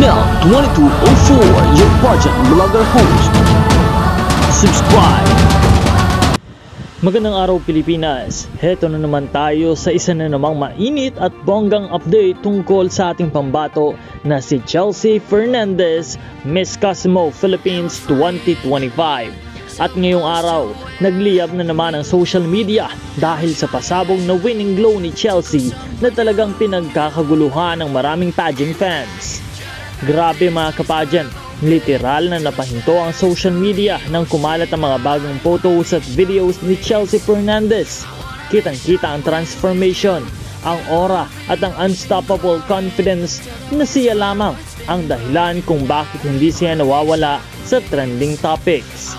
Nel 2204, your budget vlogger host. Subscribe! Magandang araw Pilipinas! Heto na naman tayo sa isa na namang mainit at bonggang update tungkol sa ating pambato na si Chelsea Fernandez, Miss Cosmo Philippines 2025. At ngayong araw, nagliyab na naman ang social media dahil sa pasabog na winning glow ni Chelsea na talagang pinagkakaguluhan ng maraming pageant fans. Grabe mga kapageant, literal na napahinto ang social media nang kumalat ang mga bagong photos at videos ni Chelsea Fernandez. Kitang-kita ang transformation, ang aura at ang unstoppable confidence na siya lamang ang dahilan kung bakit hindi siya nawawala sa trending topics.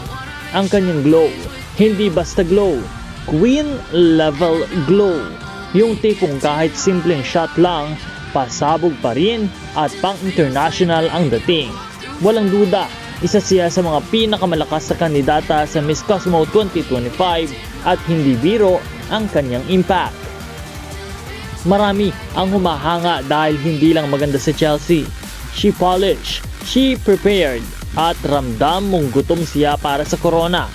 Ang kanyang glow, hindi basta glow, queen level glow. Yung tipong kahit simpleng shot lang, pasabog pa rin at pang-international ang dating. Walang duda, isa siya sa mga pinakamalakas na kandidata sa Miss Cosmo 2025 at hindi biro ang kanyang impact. Marami ang humahanga dahil hindi lang maganda si Chelsea. She polished, she prepared, at ramdam mong gutom siya para sa corona.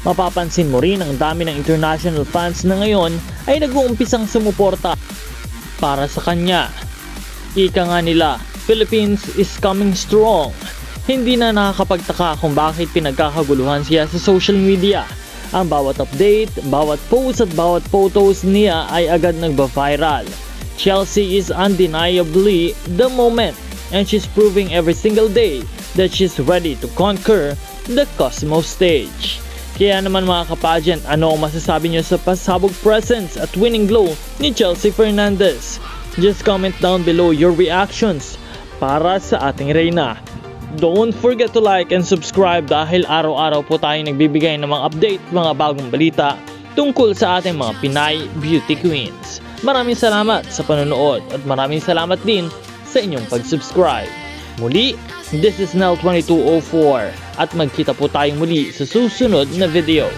Mapapansin mo rin ang dami ng international fans na ngayon ay nag-uumpisang sumuporta para sa kanya. Ika nga nila, Philippines is coming strong. Hindi na nakakapagtaka kung bakit pinagkakaguluhan siya sa social media. Ang bawat update, bawat post at bawat photos niya ay agad nagba-viral. Chelsea is undeniably the moment and she's proving every single day that she's ready to conquer the Cosmo stage. Kaya naman mga kapageant, ano ang masasabi nyo sa pasabog presence at winning glow ni Chelsea Fernandez? Just comment down below your reactions para sa ating Reyna. Don't forget to like and subscribe dahil araw-araw po tayong nagbibigay ng mga update, mga bagong balita tungkol sa ating mga Pinay Beauty Queens. Maraming salamat sa panonood at maraming salamat din sa inyong pag-subscribe. Muli, this is Nel 2204 at magkita po tayong muli sa susunod na video.